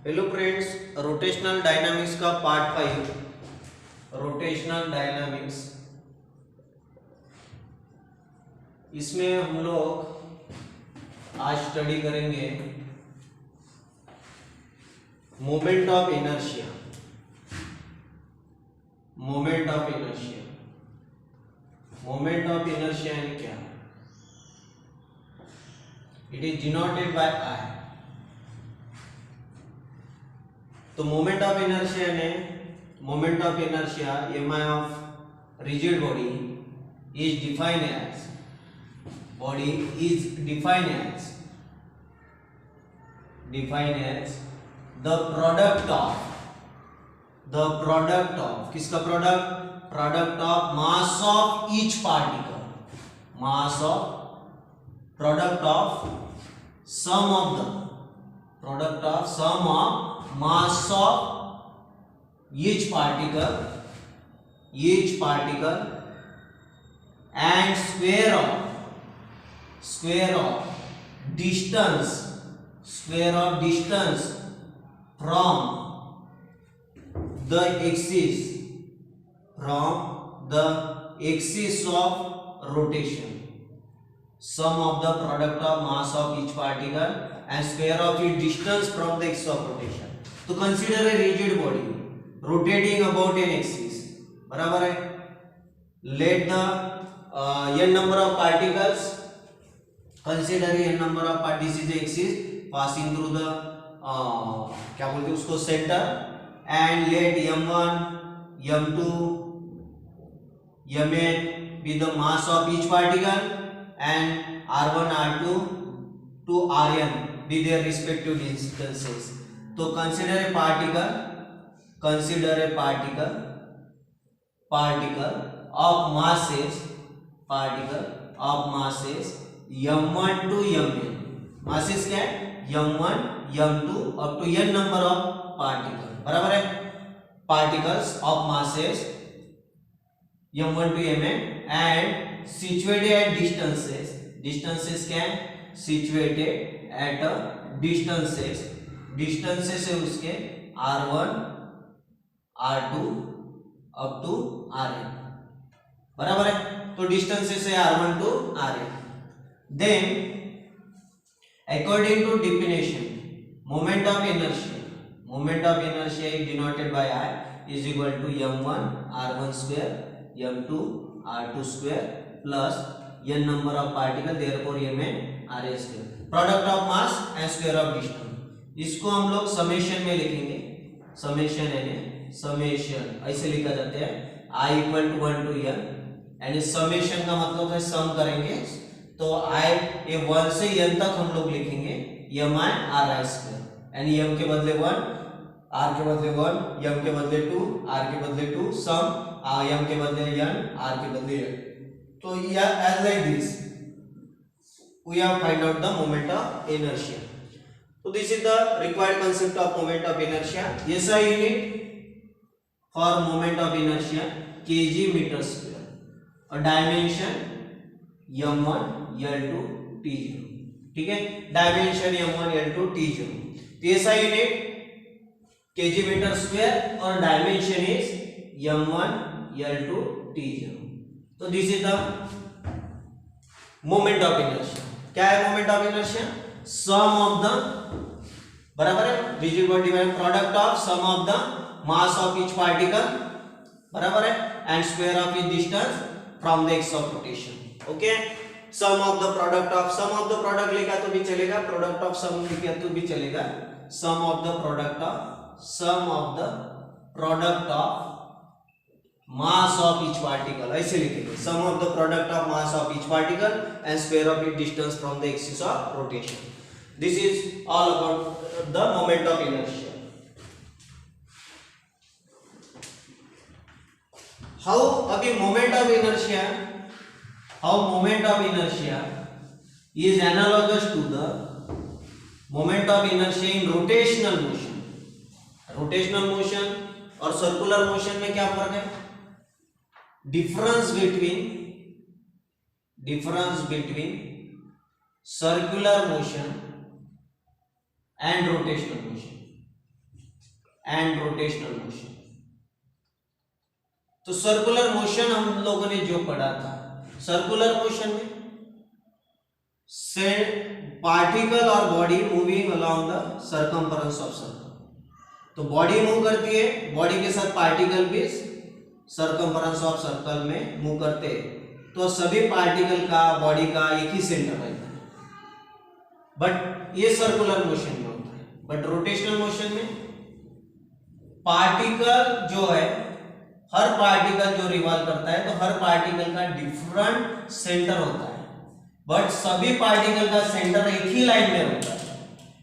Hello friends, rotational dynamics का part 5, rotational dynamics. इसमें हम लोग आज स्टडी करेंगे moment of inertia. Moment of inertia, moment of inertia यानी क्या? इट इज डिनोटेड बाय आई। तो मोमेंट ऑफ इनर्शिया ने moment of inertia mi of rigid body is defined as the product of किसका product of mass of each particle, mass of product of sum of mass of each particle and square of distance from the axis of rotation. Sum of the product of mass of each particle and square of its distance from the axis of rotation. तो consider a rigid body rotating about an axis, बराबर है। Let the n number of particles, consider n number of particles, this is the axis passing through the क्या बोलते हैं उसको, center, and let m1, m2, mn be the mass of each particle and r1, r2 to rn be their respective distances. तो consider a particle of masses m1 to mn. masses क्या है? m1 m2 up to n number of particles, बराबर है। particles of masses m1 to mn and situated at distances क्या है? situated at distances है उसके r1 r2 up to rn, बराबर है। तो डिस्टेंसेस है r1 to rn। Then according to definition, moment of inertia is denoted by I is equal to m1 r1 square m2 r2 square plus n number of particle, therefore mn ra square, product of mass and square of distance. इसको हम लोग summation में लिखेंगे। Summation ऐसे लिखा जाता है I equal to 1 to n, यानी समेशन का मतलब है सम करेंगे। तो I ये 1 से n तक हम लोग लिखेंगे mi r स्क्वायर, यानी m के बदले 1, r के बदले 1, m के बदले 2, r के बदले 2, सम m के बदले n, r के बदले n। तो as like this we have find out the moment of inertia. So this is the required concept of moment of inertia. SI unit for moment of inertia kg meter square और dimension m1 l2 t0, ठीक है। dimension m1 l2 t0। तो SI unit kg meter square और dimension is m1 l2 t0। तो this is the moment of inertia। क्या है moment of inertia? Sum of the, बराबर है, रिजिड बॉडी में product of sum of the mass of each particle, बराबर है, and square of each distance from the axis of rotation. Okay, sum of the product लिखा तो भी चलेगा, product of सम लिखा तो भी चलेगा। Some of the product of mass of each particle, ऐसे लिखेंगे sum of the product of mass of each particle and square of its distance from the axis of rotation. This is all about the moment of inertia. How अभी moment of inertia is analogous to the moment of inertia in rotational motion और circular motion में क्या फर्क है? difference between circular motion and rotational motion, and rotational motion. तो circular motion हम लोगों ने जो पढ़ा था, सर्कुलर मोशन में से पार्टिकल और body moving along the circumference of circle. तो बॉडी मूव करती है, बॉडी के साथ पार्टिकल भी सर्कमफरेंस ऑफ सर्कल में मूव करते हैं। तो सभी पार्टिकल का बॉडी का एक ही सेंटर रहता है, बट ये सर्कुलर मोशन में होता है। बट रोटेशनल मोशन में पार्टिकल जो है, हर पार्टिकल जो रिवॉल्व करता है तो हर पार्टिकल का डिफरेंट सेंटर होता है, बट सभी पार्टिकल का सेंटर एक ही लाइन में होता है,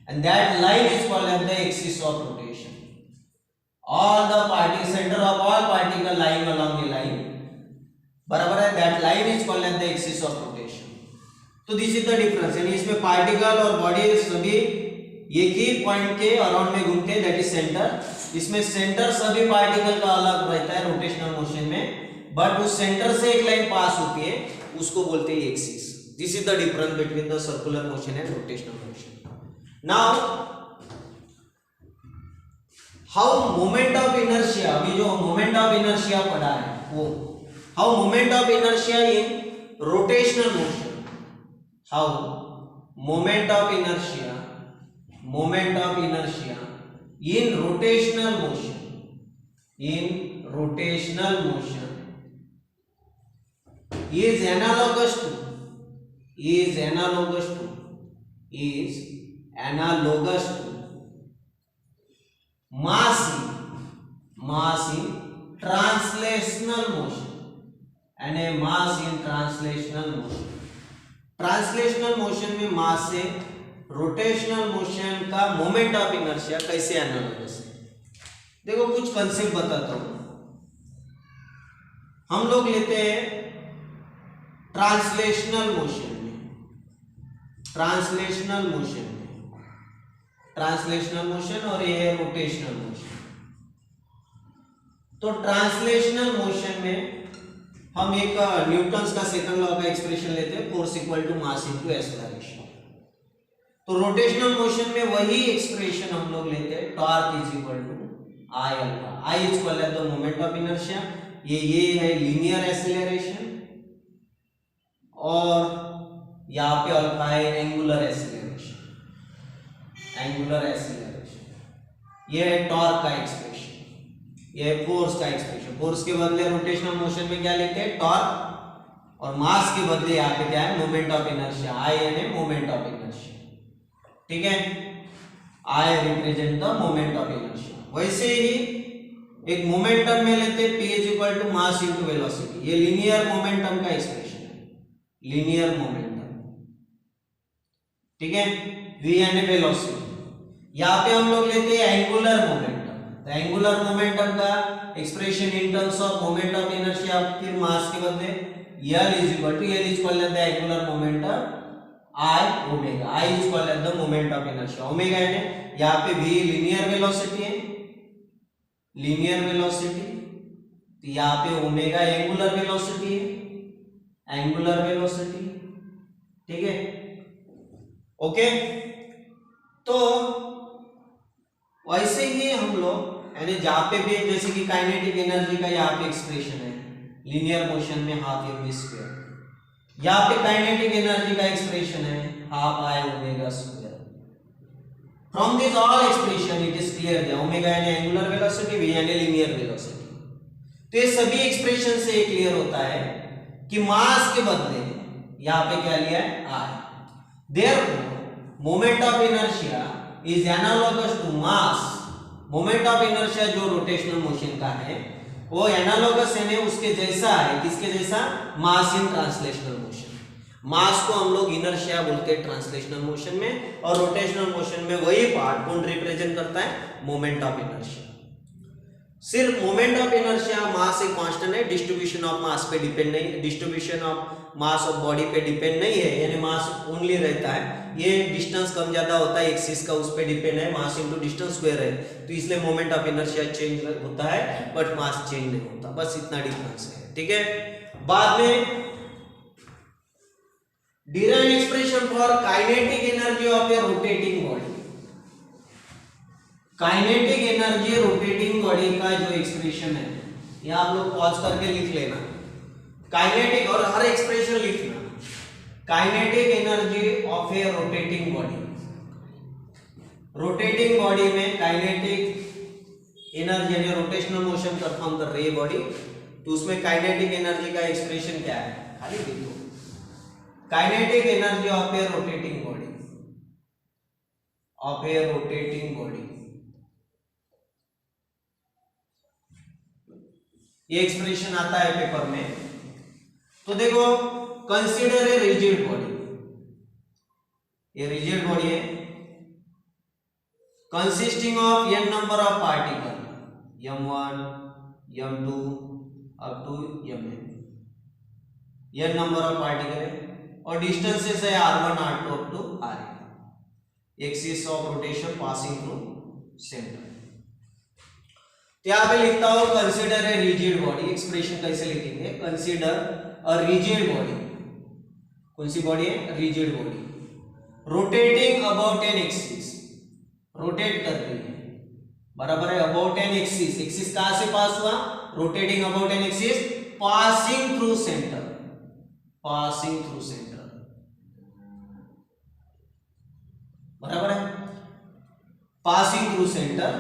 and that line is called as the axis of rotation. All the particle centre of all particle lying along a line, बराबर है, that line is called as the axis of rotation. तो this is the difference, यानी इसमें particle और body सभी एक ही point के around में घूमते हैं, दैट इज सेंटर। इसमें सेंटर सभी पार्टिकल का अलग रहता है रोटेशनल मोशन में, बट उस सेंटर से एक लाइन पास होती है, उसको बोलते हैं axis. This is the difference between the circular motion and rotational motion. Now how moment of inertia, अभी जो मोमेंट ऑफ इनर्शिया पढ़ा है वो, how moment of inertia in rotational motion, how moment of inertia in rotational motion is analogous to mass in translational motion and a mass in translational motion। Translational motion में मास से rotational motion का moment of inertia कैसे analogous है, देखो कुछ concept बताता हूं। हम लोग लेते हैं ट्रांसलेशनल मोशन और ये है रोटेशनल मोशन। तो ट्रांसलेशनल मोशन में हम एक न्यूटन्स का सेकंड लॉ का एक्सप्रेशन लेते हैं, force equal to mass into acceleration. तो रोटेशनल मोशन में वही एक्सप्रेशन हम लोग लेते हैं, torque is equal to I alpha. I is equal to the moment of inertia, ये है लीनियर एक्सेलरेशन, और यहाँ पे अल्फा है एंगुलर एक्सेलरेशन। ये है टॉर्क का एक्सप्रेशन, ये है फोर्स का एक्सप्रेशन। फोर्स के बदले रोटेशनल मोशन में क्या लेते हैं, टॉर्क, और मास के बदले यहाँ पे क्या है, मोमेंट ऑफ इनर्शिया। आई यानी मोमेंट ऑफ इनर्शिया, ठीक है, I represent the moment of inertia. वैसे ही एक मोमेंटम में लेते हैं, p is equal to mass into velocity. ये लीनियर मोमेंटम का एक्सप्रेशन है, लीनियर मोमेंटम, ठीक है, v यानी वेलोसिटी। यहाँ पे हम लोग लेते हैं एंगुलर मोमेंटम। तो एंगुलर मोमेंटम का expression in terms of moment of inertia, फिर मास के बदले L is equal to angular momentum I omega. I is equal to the moment of inertia, omega है, यहाँ पे v लीनियर वेलोसिटी है, linear velocity, तो यहाँ पे ओमेगा एंगुलर वेलोसिटी है, एंगुलर वेलोसिटी, ठीक है, ओके। तो वैसे ही हम लोग यानी जहाँ पे भी, जैसे कि काइनेटिक एनर्जी का यहाँ पे एक्सप्रेशन है लीनियर मोशन में हाफ mv स्क्वायर, यहाँ पे काइनेटिक एनर्जी का एक्सप्रेशन है half I omega square. From this all expression it is clear that omega यानी एंगुलर वेलोसिटी, v यानी लीनियर वेलोसिटी। तो ये सभी एक्सप्रेशन से क्लियर होता है कि मास के बदले यहाँ पे क्या लिया है, I। Therefore moment of inertia is analogous to mass. Moment of inertia जो रोटेशनल मोशन का है वो एनालॉगस है, उसके जैसा है, किसके जैसा, मास इन ट्रांसलेशनल मोशन। मास को हम लोग इनर्शिया बोलते हैं ट्रांसलेशनल मोशन में, और रोटेशनल मोशन में वही पार्ट कौन रिप्रेजेंट करता है, मोमेंट ऑफ इनर्शिया। सिर्फ मोमेंट ऑफ इनर्शिया मास एक कांस्टेंट है, डिस्ट्रीब्यूशन ऑफ मास पे डिपेंड नहीं, distribution of mass of body पे डिपेंड नहीं है, यानी मास ओनली रहता है। ये डिस्टेंस कम ज्यादा होता है एक्सिस का, उस पे डिपेंड है, मास इनटू डिस्टेंस स्क्वायर है, तो इसलिए मोमेंट ऑफ इनर्शिया चेंज होता है बट मास चेंज नहीं होता, बस इतना डिफरेंस है, ठीक है। बाद में derive expression for kinetic energy of a rotating body. Kinetic energy rotating body का जो एक्सप्रेशन है, ये आप लोग पॉज करके लिख लेना। काइनेटिक, और हर एक्सप्रेशन लिखना। Kinetic energy of a rotating body, rotating body में काइनेटिक एनर्जी यानी रोटेशनल मोशन परफॉर्म कर रही है बॉडी, तो उसमें काइनेटिक एनर्जी का एक्सप्रेशन क्या है, खाली लिखो। Kinetic energy of a rotating body, of a rotating body, ये एक्सप्रेशन आता है पेपर में। तो देखो, कंसीडर ए रिजिड बॉडी, ये रिजिड बॉडी है consisting of n number of particle m1 m2 up to mn, n number of particle है और डिस्टेंसेस है r1 r2 up to rn, axis of rotation passing through centre. तो यहाँ पे लिखता हूं consider a rigid body, expression कैसे लिखेंगे, कंसीडर अ रिजिड बॉडी, कौन सी बॉडी है, rigid body, rotating about an axis, rotate कर रही है, बराबर है, अबाउट एन एक्सिस, एक्सिस कहां से पास हुआ, rotating about an axis, passing through centre, passing through centre, बराबर है, passing through centre.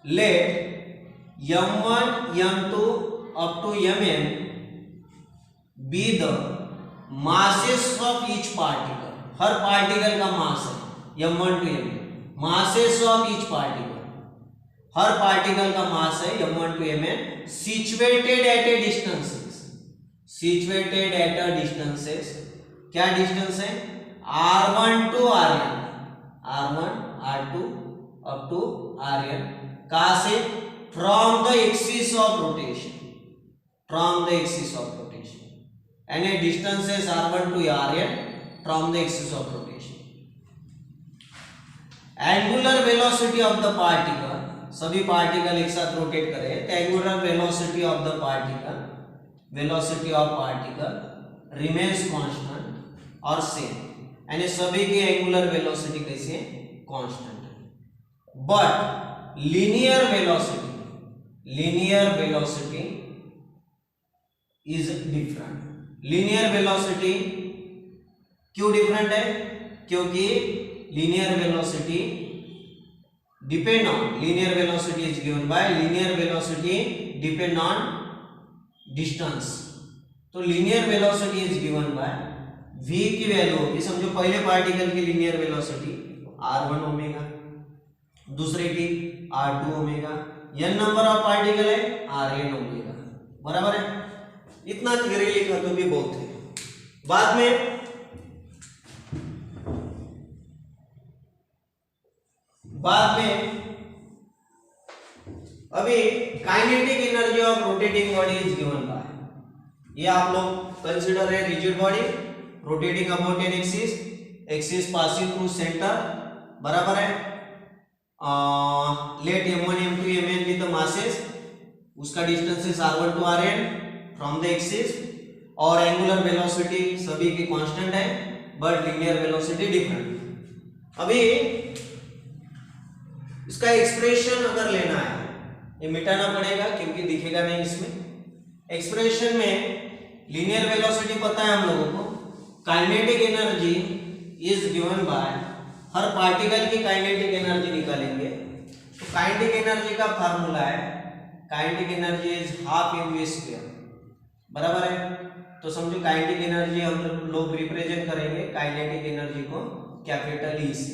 Let m1 m2 up to mn be the masses of each particle, her particle का मास है m1 to mn, masses of each particle, her particle का मास है m1 to mn, situated at a distances, situated at a distances, क्या distance है, r1 to rn, r1 r2 up to rn, कहां से, from the axis of rotation, from the axis of rotation, and a distance is r1 to rn from the axis of rotation. Angular velocity of the particle, सभी particle एक साथ rotate करे तो angular velocity of the particle, velocity of particle remains constant और same, यानी सभी की angular velocity कैसे है, कांस्टेंट है, but linear velocity, linear velocity is different, linear velocity क्यों डिफरेंट है, क्योंकि linear velocity depend on, linear velocity is given by, linear velocity depend on distance, तो linear velocity is given by v की value होगी, समझो पहले particle की linear velocity r1 omega, दूसरे की r2 omega, n number of particle है rn omega, बराबर है, इतना थ्योरी लिखा तो भी बहुत है। बाद में अभी kinetic energy of rotating body is given by, ये आप लोग कंसीडर है rigid body rotating about an axis, axis passing through centre, बराबर है, let m1 m2 mn with the masses, उसका डिस्टेंस है r1 to rn from the axis, और angular velocity सभी की कांस्टेंट है बट लीनियर वेलोसिटी डिफरेंट। अभी इसका एक्सप्रेशन अगर लेना है, ये मिटाना पड़ेगा क्योंकि दिखेगा नहीं इसमें। एक्सप्रेशन में लीनियर वेलोसिटी पता है हम लोगों को, kinetic energy is given bye, her particle की काइनेटिक एनर्जी निकालेंगे तो काइनेटिक एनर्जी का फार्मूला है, kinetic energy is half mv square, बराबर है, तो समझो काइनेटिक एनर्जी हम लोग रिप्रेजेंट करेंगे काइनेटिक एनर्जी को कैपिटल ई से,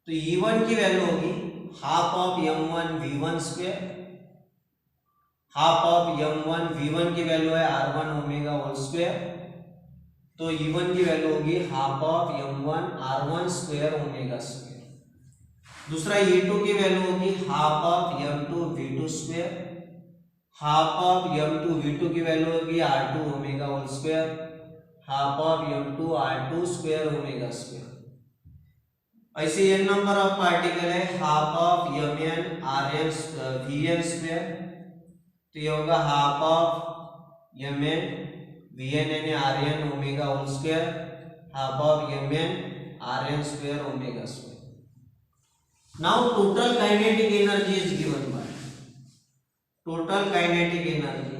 तो E1 की वैल्यू होगी half of m1 v1 square, half of m1 v1 की वैल्यू है r1 ओमेगा होल स्क्वायर, तो E1 की वैल्यू होगी half of m1 r1 square omega square. दूसरा E2 की वैल्यू होगी half of m2 v2 square, half of m2 v2 की value होगी r2 omega whole square, half of m2 r2 square omega square. ऐसे n number of particle है half of mn rn vn square, तो ये होगा half of mn vn यानी rn omega whole square, half of mn rn square omega square. Now total kinetic energy is given by total kinetic energy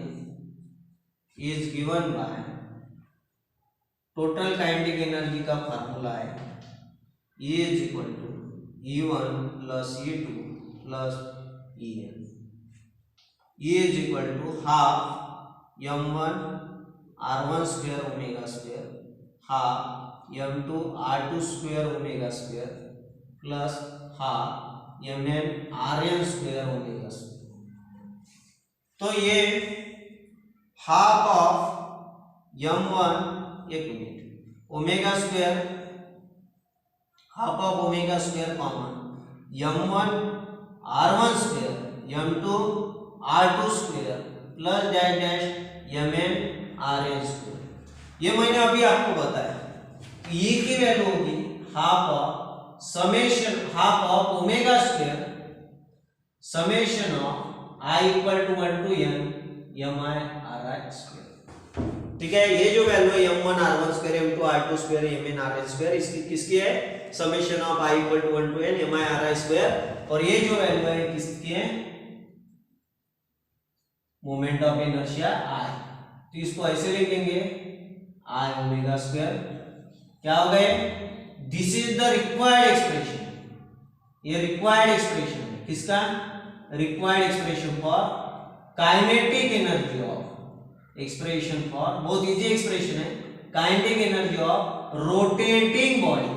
is given by total kinetic energy का formula है E is equal to E1 plus E2 plus En. E is equal to half m1 r1 square omega square half m2 r2 square omega square plus half mn rn square omega square. तो ये half of m1 एक minute omega square half of omega square common m1 r1 square m2 r2 square plus dash dash mn rn square. ये मैंने अभी आपको बताया e की value होगी half of summation half of omega square summation of i equal to 1 to n mi ri square. ठीक है, ये जो वैल्यू है m1 r1 square m2 r2 square mn rn square इसकी किसकी है summation of i equal to 1 to n mi ri square. और ये जो वैल्यू है किसकी है मोमेंट ऑफ इनर्शिया i. तो इसको ऐसे लिखेंगे i ओमेगा स्क्वायर क्या हो गए this is the required expression. ये रिक्वायर्ड एक्सप्रेशन है किसका required expression for kinetic energy of expression for बहुत इजी एक्सप्रेशन है kinetic energy of rotating body.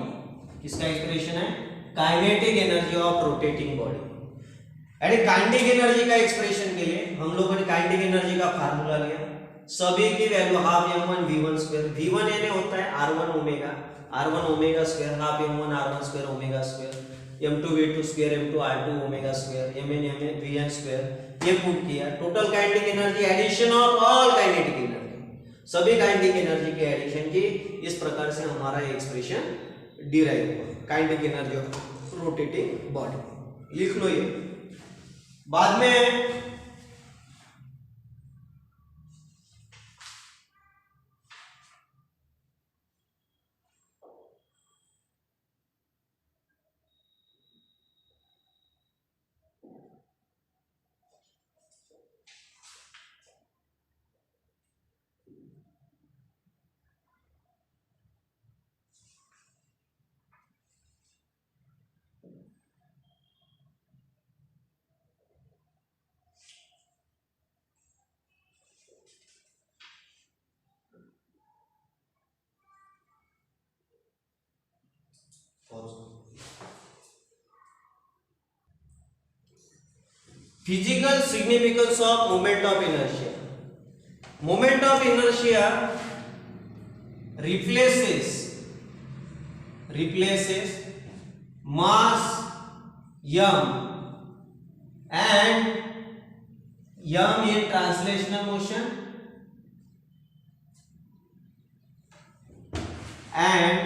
किसका एक्सप्रेशन है kinetic energy of rotating body. अरे काइनेटिक एनर्जी का एक्सप्रेशन के लिए हम लोगों ने काइनेटिक एनर्जी का फार्मूला लिया सभी की value half m1 v1 square v1 यानी होता है r1 ओमेगा स्क्वायर हाफ m1 r1 square omega square m2 v2 square m2 r2 omega square mn vn square. ये पुट किया total kinetic energy addition of all kinetic energy सभी kinetic energy के addition की इस प्रकार से हमारा एक्सप्रेशन डिराइव हुआ kinetic energy of rotating body. लिख लो ये बाद में physical significance of moment of inertia. Moment of inertia replaces mass m and m in translational motion and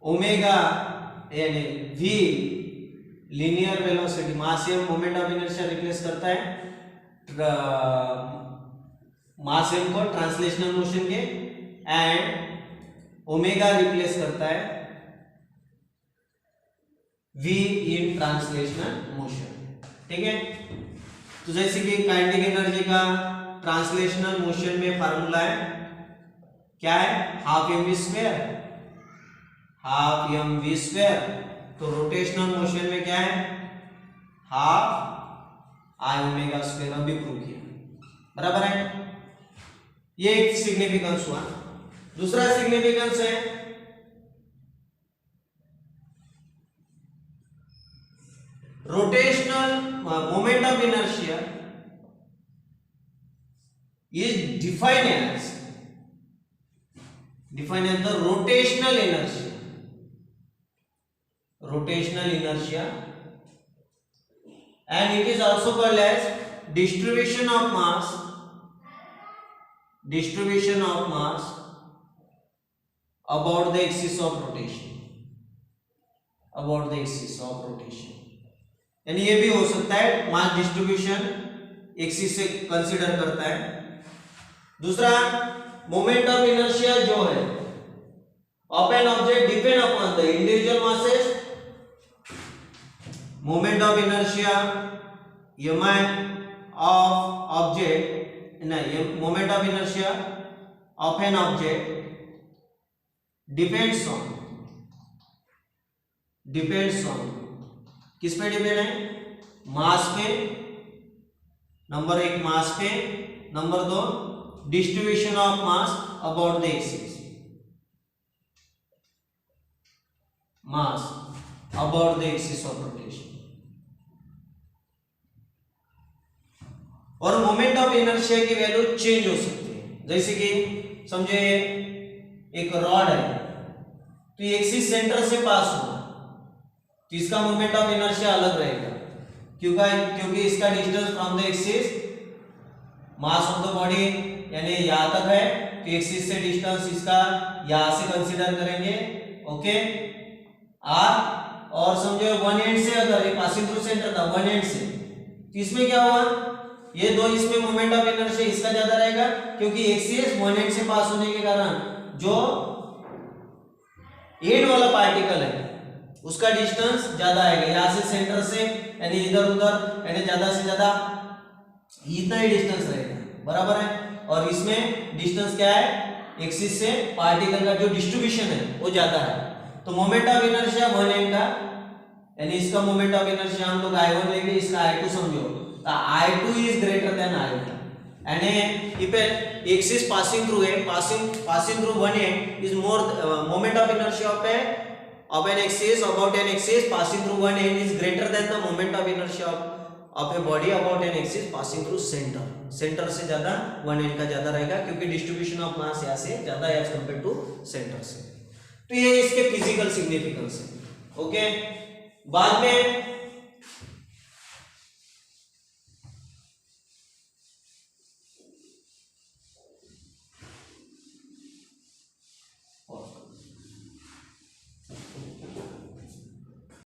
omega यानी v linear velocity mass m moment of inertia replace करता है मास m को translational motion के and omega replace करता है v इन translational motion. ठीक है, तो जैसे कि काइनेटिक एनर्जी का ट्रांसलेशनल मोशन में फार्मूला है क्या है half mv square half mv square. तो रोटेशनल मोशन में क्या है हाफ i ओमेगा स्क्वायर अभी प्रूव किया बराबर है. ये एक सिग्निफिकेंस हुआ. दूसरा सिग्निफिकेंस है rotational moment of inertia is defined as the rotational inertia and it is also called as distribution of mass about the axis of rotation. यानी ये भी हो सकता है मास डिस्ट्रीब्यूशन एक्सिस से कंसीडर करता है. दूसरा मोमेंट ऑफ इनर्शिया जो है of an object depend upon the individual masses, moment of inertia mi of object, moment of inertia of an object depends on किस पे डिपेंड है? मास पे, नंबर 1 मास पे, number 2 distribution of mass about the axis, mass about the axis of rotation. और moment of inertia की value change हो सकती है, जैसे कि समझे एक रॉड है तो ये एक्सिस सेंटर से पास हुआ तो इसका मोमेंट ऑफ इनर्शिया अलग रहेगा, क्योंकि इसका distance from the axis, mass of the body यानी यहां तक है तो एक्सिस से डिस्टेंस इसका यहां से कंसीडर करेंगे, ओके आर। और समझो वन एंड से, अगर ये पासिंग थ्रू सेंटर था वन एंड से, तो इसमें क्या हुआ, ये दो, इसमें मोमेंट ऑफ इनर्शिया इसका ज्यादा रहेगा क्योंकि एक्सिस वन एंड से पास होने के कारण जो एंड वाला पार्टिकल है उसका डिस्टेंस ज्यादा आएगा, यहां से सेंटर से यानी इधर उधर यानी ज्यादा से ज्यादा इतना ही डिस्टेंस रहेगा, बराबर है। और इसमें डिस्टेंस क्या है, एक्सिस से पार्टिकल का जो डिस्ट्रीब्यूशन है वो ज्यादा है। तो moment of inertia one and का यानी इसका मोमेंट ऑफ इनर्शिया हम लोग I1 लेंगे, इसका I2 समझो, तो I2 is greater than I1 and if an axis passing through one end is more moment of inertia of an axis about an axis passing through one end is greater than the moment of inertia of a body about an axis passing through center से ज्यादा one and का ज्यादा रहेगा क्योंकि distribution of mass यहाँ से ज्यादा है एज कंपेयर टू सेंटर से। तो ये इसके फिजिकल सिग्निफिकेंस है, ओके। बाद में